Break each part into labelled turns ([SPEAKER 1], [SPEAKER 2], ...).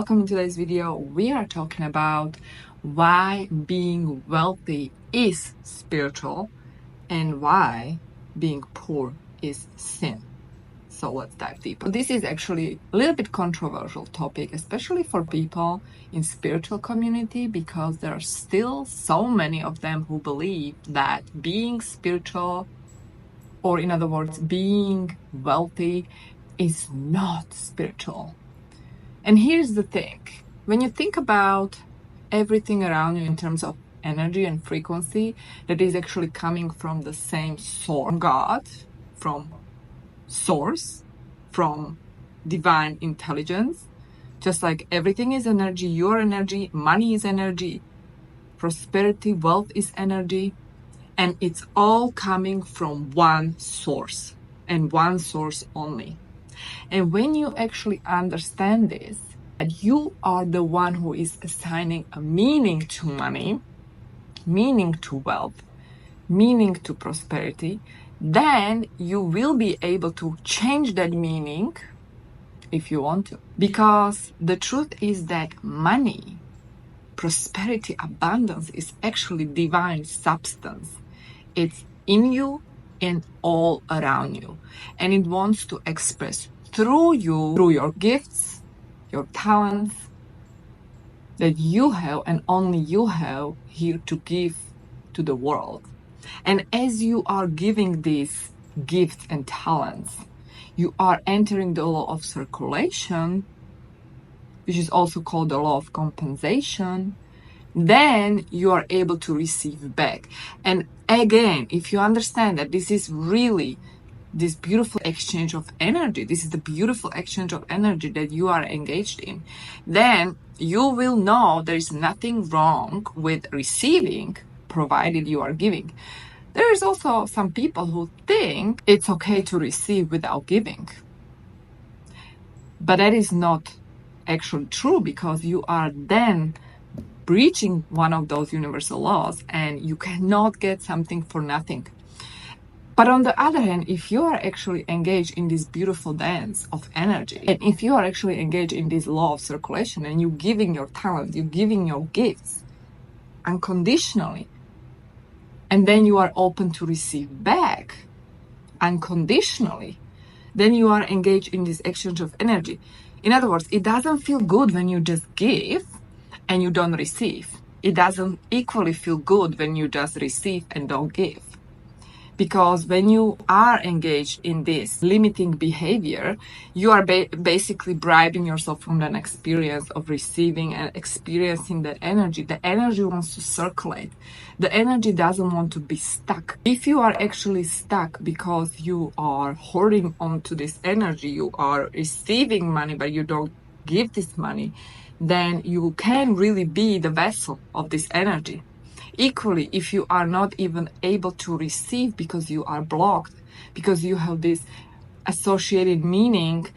[SPEAKER 1] Welcome to today's video. We are talking about why being wealthy is spiritual and why being poor is sin. So let's dive deeper. This is actually a little bit controversial topic, especially for people in spiritual community, because there are still so many of them who believe that being spiritual, or in other words, being wealthy, is not spiritual. And here's the thing. When you think about everything around you in terms of energy and frequency that is actually coming from the same source, God, from source, from divine intelligence, just like everything is energy, your energy, money is energy, prosperity, wealth is energy, and it's all coming from one source and one source only. And when you actually understand this, that you are the one who is assigning a meaning to money, meaning to wealth, meaning to prosperity, then you will be able to change that meaning if you want to. Because the truth is that money, prosperity, abundance is actually divine substance. It's in you and all around you. And it wants to express through you, through your gifts, your talents that you have and only you have here to give to the world. And as you are giving these gifts and talents, you are entering the law of circulation, which is also called the law of compensation. Then you are able to receive back. And again, if you understand that this is really this beautiful exchange of energy, this is the beautiful exchange of energy that you are engaged in, then you will know there is nothing wrong with receiving, provided you are giving. There is also some people who think it's okay to receive without giving. But that is not actually true, because you are then breaching one of those universal laws and you cannot get something for nothing. But on the other hand, if you are actually engaged in this beautiful dance of energy, and if you are actually engaged in this law of circulation and you're giving your talent, you're giving your gifts unconditionally, and then you are open to receive back unconditionally, then you are engaged in this exchange of energy. In other words, it doesn't feel good when you just give and you don't receive. It doesn't equally feel good when you just receive and don't give. Because when you are engaged in this limiting behavior, you are basically bribing yourself from an experience of receiving and experiencing that energy. The energy wants to circulate. The energy doesn't want to be stuck. If you are actually stuck because you are holding on to this energy, you are receiving money, but you don't give this money, then you can really be the vessel of this energy. Equally, if you are not even able to receive because you are blocked, because you have this associated meaning,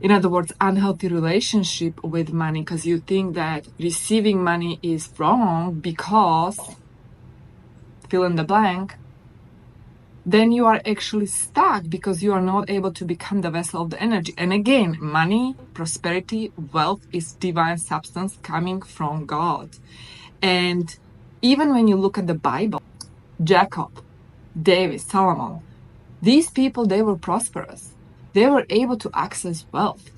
[SPEAKER 1] in other words, unhealthy relationship with money, because you think that receiving money is wrong because fill in the blank, then you are actually stuck because you are not able to become the vessel of the energy. And again, money, prosperity, wealth is divine substance coming from God. And even when you look at the Bible, Jacob, David, Solomon, these people, they were prosperous. They were able to access wealth.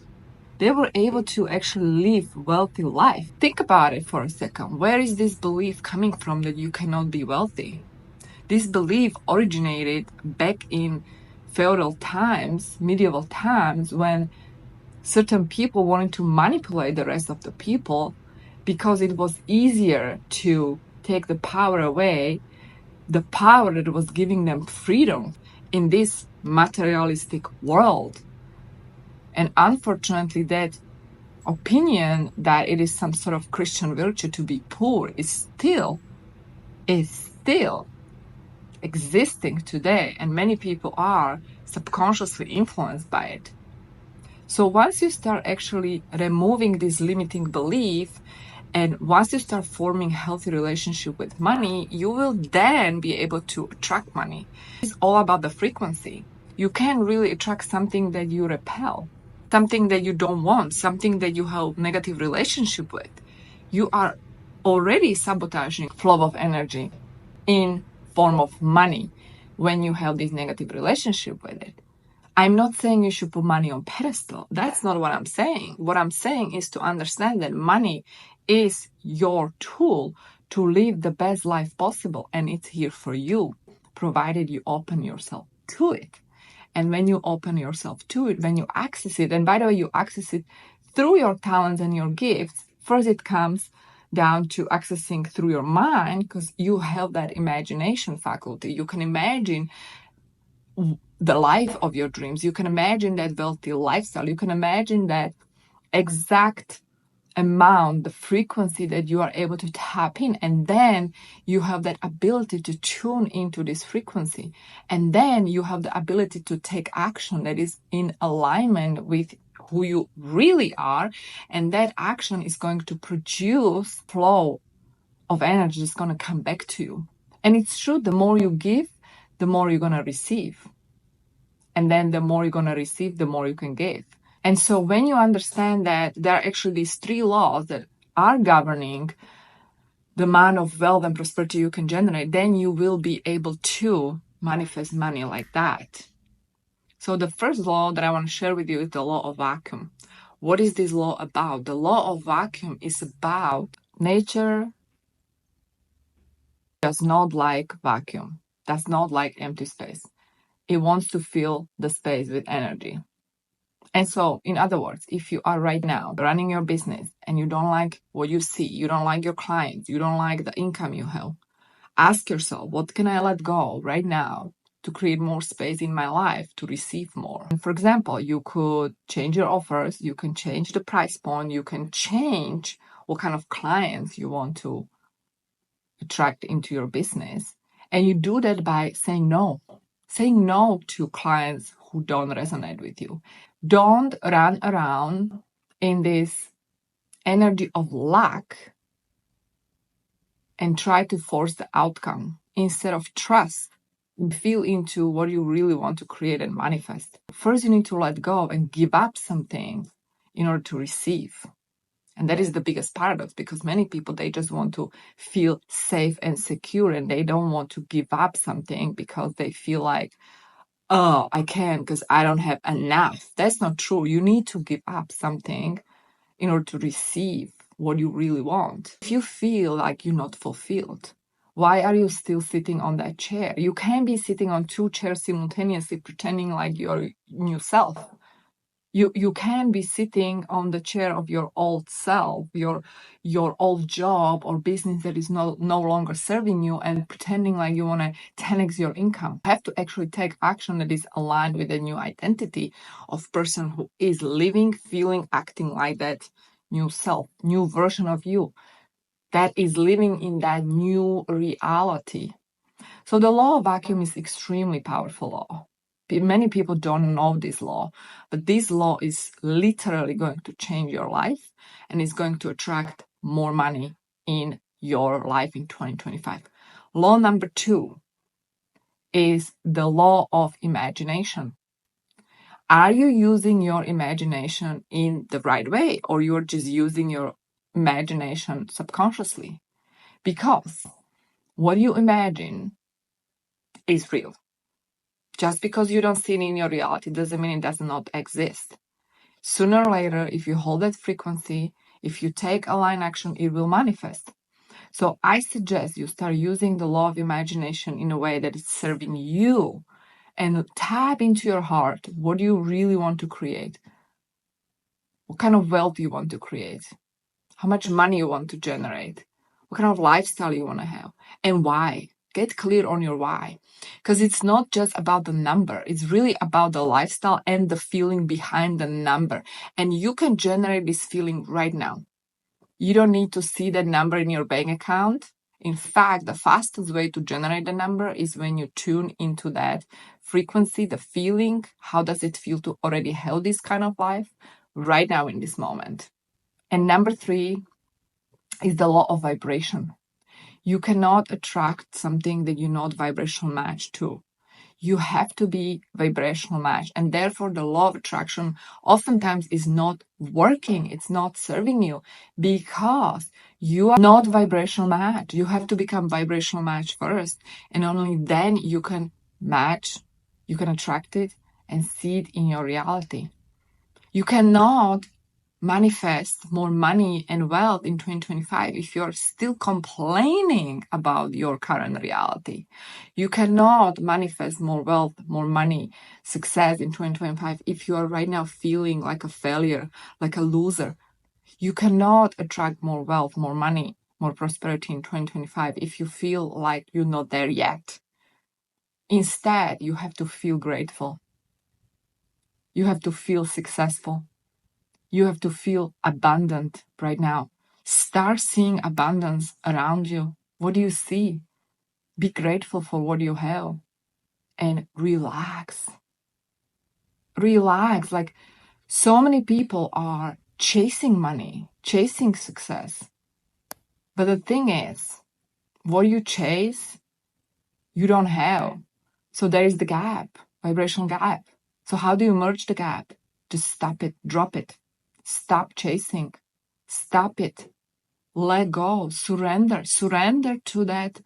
[SPEAKER 1] They were able to actually live wealthy life. Think about it for a second. Where is this belief coming from that you cannot be wealthy? This belief originated back in feudal times, medieval times, when certain people wanted to manipulate the rest of the people because it was easier to take the power away, the power that was giving them freedom in this materialistic world. And unfortunately, that opinion that it is some sort of Christian virtue to be poor is still existing today, and many people are subconsciously influenced by it. So once you start actually removing this limiting belief, and once you start forming healthy relationship with money, you will then be able to attract money. It's all about the frequency. You can't really attract something that you repel. something that you don't want, something that you have negative relationship with, you are already sabotaging flow of energy in form of money when you have this negative relationship with it. I'm not saying you should put money on pedestal. That's not what I'm saying. What I'm saying is to understand that money is your tool to live the best life possible, and it's here for you, provided you open yourself to it. And when you open yourself to it, when you access it, and by the way, you access it through your talents and your gifts, first it comes down to accessing through your mind, because you have that imagination faculty. You can imagine the life of your dreams. You can imagine that wealthy lifestyle. You can imagine that exact amount, the frequency that you are able to tap in, and then you have that ability to tune into this frequency, and then you have the ability to take action that is in alignment with who you really are, and that action is going to produce flow of energy that's going to come back to you. And it's true, the more you give, the more you're going to receive, and then the more you're going to receive, the more you can give. And so when you understand that there are actually these 3 laws that are governing the amount of wealth and prosperity you can generate, then you will be able to manifest money like that. So the first law that I want to share with you is the law of vacuum. What is this law about? The law of vacuum is about nature does not like vacuum, does not like empty space. It wants to fill the space with energy. And so, in other words, if you are right now running your business and you don't like what you see, you don't like your clients, you don't like the income you have, ask yourself, what can I let go right now to create more space in my life to receive more? And for example, you could change your offers, you can change the price point, you can change what kind of clients you want to attract into your business. And you do that by saying no to clients who don't resonate with you. Don't run around in this energy of lack and try to force the outcome instead of trust. Feel into what you really want to create and manifest. First, you need to let go and give up something in order to receive. And that is the biggest paradox, because many people, they just want to feel safe and secure, and they don't want to give up something because they feel like, oh, I can't because I don't have enough. That's not true. You need to give up something in order to receive what you really want. If you feel like you're not fulfilled, why are you still sitting on that chair? You can't be sitting on 2 chairs simultaneously pretending like you're new self. You can be sitting on the chair of your old self, your old job or business that is no longer serving you, and pretending like you want to 10x your income. You have to actually take action that is aligned with a new identity of person who is living, feeling, acting like that new self, new version of you that is living in that new reality. So the law of vacuum is extremely powerful law. Many people don't know this law, but this law is literally going to change your life and is going to attract more money in your life in 2025. Law number 2 is the law of imagination. Are you using your imagination in the right way, or you're just using your imagination subconsciously? Because what you imagine is real. Just because you don't see it in your reality doesn't mean it does not exist. Sooner or later, if you hold that frequency, if you take aligned action, it will manifest. So I suggest you start using the law of imagination in a way that is serving you, and tap into your heart. What do you really want to create? What kind of wealth you want to create? How much money you want to generate? What kind of lifestyle you want to have? And why? Get clear on your why. Because it's not just about the number. It's really about the lifestyle and the feeling behind the number. And you can generate this feeling right now. You don't need to see that number in your bank account. In fact, the fastest way to generate the number is when you tune into that frequency, the feeling. How does it feel to already have this kind of life right now in this moment? And number 3 is the law of vibration. You cannot attract something that you're not vibration matched to. You have to be vibrational match, and therefore the law of attraction oftentimes is not working. It's not serving you because you are not vibrational match. You have to become vibrational match first, and only then you can match, you can attract it and see it in your reality. You cannot manifest more money and wealth in 2025 if you're still complaining about your current reality. You cannot manifest more wealth, more money, success in 2025 if you are right now feeling like a failure, like a loser. You cannot attract more wealth, more money, more prosperity in 2025 if you feel like you're not there yet. Instead, you have to feel grateful. You have to feel successful. You have to feel abundant right now. Start seeing abundance around you. What do you see? Be grateful for what you have and relax. Relax. Like, so many people are chasing money, chasing success. But the thing is, what you chase, you don't have. So there is the gap, vibrational gap. So how do you merge the gap? Just stop it, drop it. Stop chasing. Stop it. Let go, surrender to that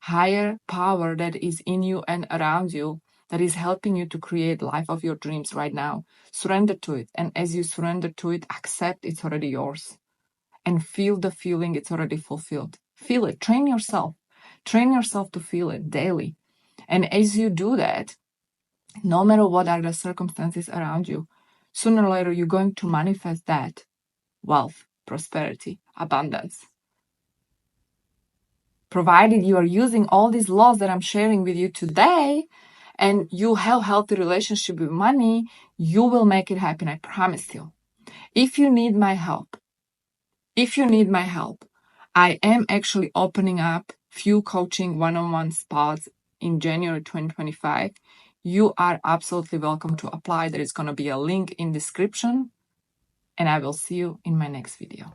[SPEAKER 1] higher power that is in you and around you, that is helping you to create life of your dreams right now. Surrender to it. And as you surrender to it, accept it's already yours. And feel the feeling it's already fulfilled. Feel it. Train yourself. Train yourself to feel it daily. And as you do that, no matter what are the circumstances around you, sooner or later you're going to manifest that wealth, prosperity, abundance. Provided you are using all these laws that I'm sharing with you today and you have healthy relationship with money, you will make it happen, I promise you. If you need my help, I am actually opening up few coaching one-on-one spots in January 2025. You are absolutely welcome to apply. There is going to be a link in description, and I will see you in my next video.